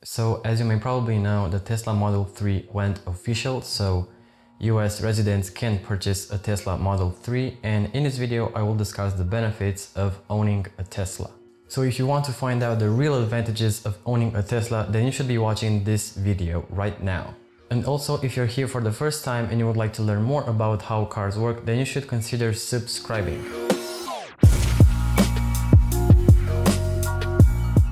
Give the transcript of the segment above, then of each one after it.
So as you may probably know, the Tesla Model 3 went official, so US residents can purchase a Tesla Model 3, and in this video I will discuss the benefits of owning a Tesla. So if you want to find out the real advantages of owning a Tesla, then you should be watching this video right now. And also, if you're here for the first time and you would like to learn more about how cars work, then you should consider subscribing.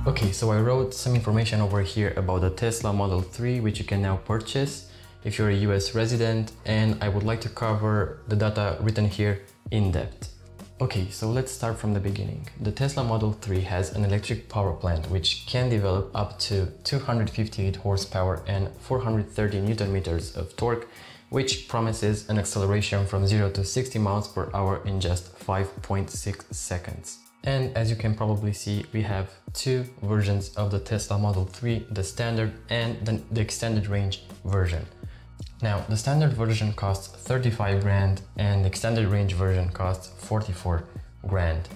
Okay, so I wrote some information over here about the Tesla Model 3, which you can now purchase if you're a US resident, and I would like to cover the data written here in depth. Okay, so let's start from the beginning. The Tesla Model 3 has an electric power plant which can develop up to 258 horsepower and 430 Newton meters of torque, which promises an acceleration from 0 to 60 miles per hour in just 5.6 seconds. And as you can probably see, we have two versions of the Tesla Model 3, the standard and the extended range version. Now, the standard version costs 35 grand and the extended range version costs 44 grand.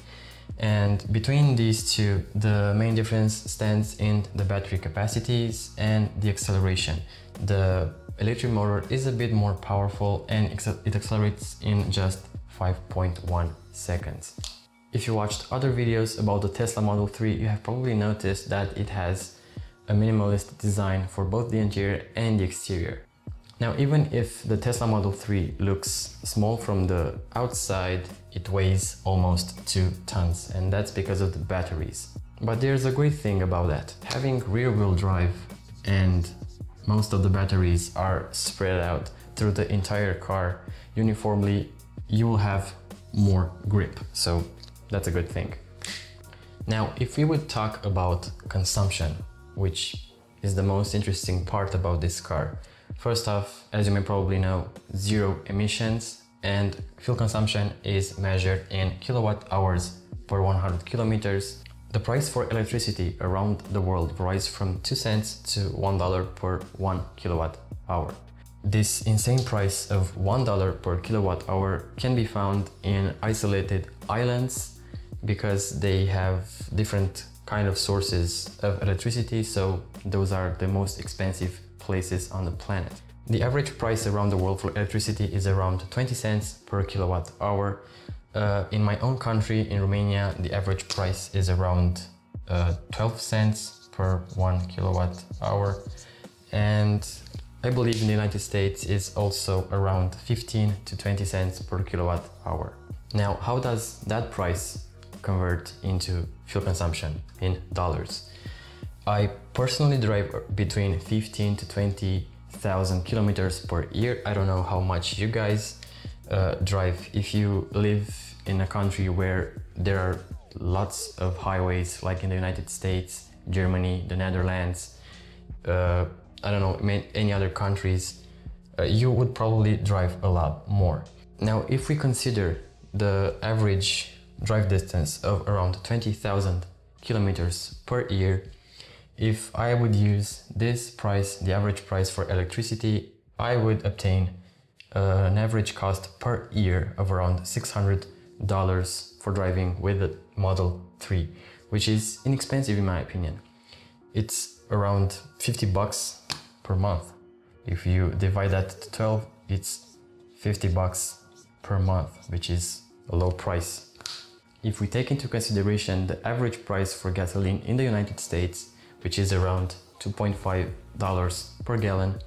And between these two, the main difference stands in the battery capacities and the acceleration. The electric motor is a bit more powerful and it accelerates in just 5.1 seconds. If you watched other videos about the Tesla Model 3, you have probably noticed that it has a minimalist design for both the interior and the exterior. Now, even if the Tesla Model 3 looks small from the outside, it weighs almost 2 tons, and that's because of the batteries. But there's a great thing about that. Having rear-wheel drive and most of the batteries are spread out through the entire car uniformly, you will have more grip. So that's a good thing. Now, if we would talk about consumption, which is the most interesting part about this car. First off, as you may probably know, zero emissions, and fuel consumption is measured in kilowatt hours per 100 kilometers. The price for electricity around the world varies from 2 cents to $1 per 1 kilowatt hour. This insane price of $1 per kilowatt hour can be found in isolated islands because they have different kind of sources of electricity, so those are the most expensive places on the planet. The average price around the world for electricity is around 20 cents per kilowatt hour. In my own country, in Romania, the average price is around 12 cents per 1 kilowatt hour. And I believe in the United States is also around 15 to 20 cents per kilowatt hour. Now, how does that price convert into fuel consumption in dollars? I personally drive between 15 to 20,000 kilometers per year. I don't know how much you guys drive. If you live in a country where there are lots of highways, like in the United States, Germany, the Netherlands, I don't know, any other countries, you would probably drive a lot more. Now, if we consider the average drive distance of around 20,000 kilometers per year, if I would use this price, the average price for electricity, I would obtain an average cost per year of around $600 for driving with the Model 3, which is inexpensive in my opinion. It's around 50 bucks per month. If you divide that to 12, it's 50 bucks per month, which is a low price. If we take into consideration the average price for gasoline in the United States, which is around $2.5 per gallon,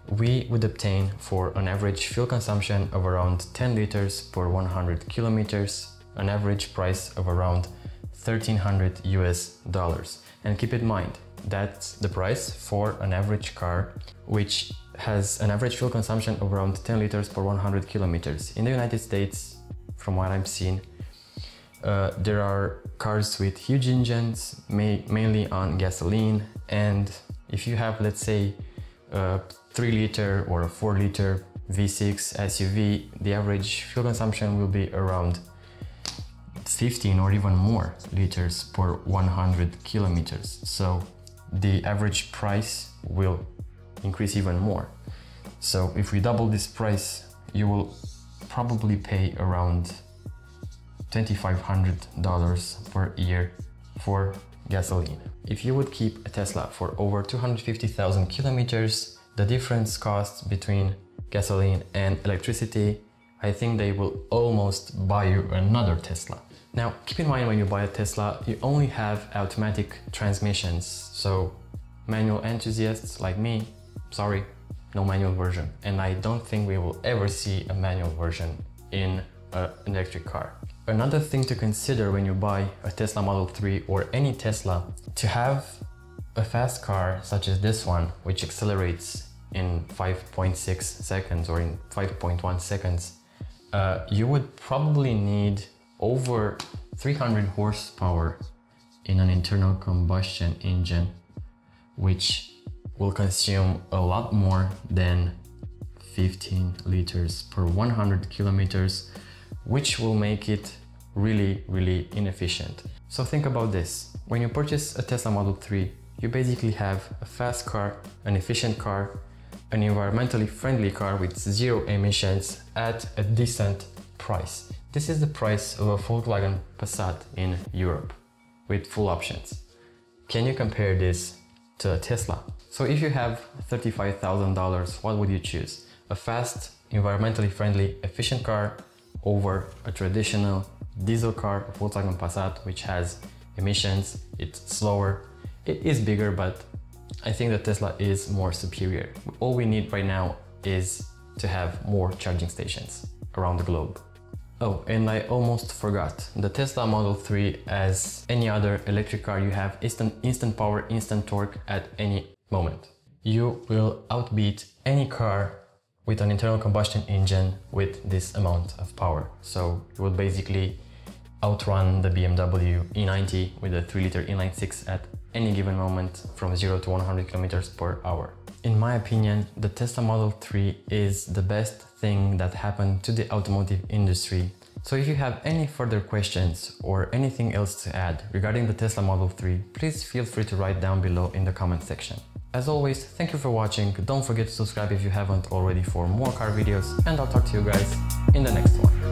we would obtain for an average fuel consumption of around 10 liters per 100 kilometers, an average price of around $1,300 US. And keep in mind, that's the price for an average car, which has an average fuel consumption of around 10 liters per 100 kilometers. In the United States, from what I've seen, there are cars with huge engines, mainly on gasoline, and if you have, let's say, a 3-liter or a 4-liter V6 SUV, the average fuel consumption will be around 15 or even more liters per 100 kilometers. So the average price will increase even more. So if we double this price, you will probably pay around $2,500 per year for gasoline. If you would keep a Tesla for over 250,000 kilometers, the difference cost between gasoline and electricity, I think they will almost buy you another Tesla. Now, keep in mind when you buy a Tesla, you only have automatic transmissions. So manual enthusiasts like me, sorry, no manual version. And I don't think we will ever see a manual version in an electric car. Another thing to consider when you buy a Tesla Model 3 or any Tesla, to have a fast car such as this one, which accelerates in 5.6 seconds or in 5.1 seconds, you would probably need over 300 horsepower in an internal combustion engine, which will consume a lot more than 15 liters per 100 kilometers, which will make it really inefficient. So think about this. When you purchase a Tesla Model 3, you basically have a fast car, an efficient car, an environmentally friendly car with zero emissions at a decent price. This is the price of a Volkswagen Passat in Europe with full options. Can you compare this to a Tesla? So if you have $35,000, what would you choose? A fast, environmentally friendly, efficient car over a traditional diesel car, a Volkswagen Passat, which has emissions, it's slower, it is bigger, but I think that Tesla is more superior. All we need right now is to have more charging stations around the globe. Oh, and I almost forgot. The Tesla Model 3, as any other electric car, you have instant power, instant torque at any moment. You will outbeat any car with an internal combustion engine with this amount of power. So you will basically outrun the BMW E90 with a 3-liter inline-6 at any given moment from 0 to 100 kilometers per hour. In my opinion, the Tesla Model 3 is the best thing that happened to the automotive industry. So if you have any further questions or anything else to add regarding the Tesla Model 3, please feel free to write down below in the comment section. As always, thank you for watching. Don't forget to subscribe if you haven't already for more car videos, and I'll talk to you guys in the next one.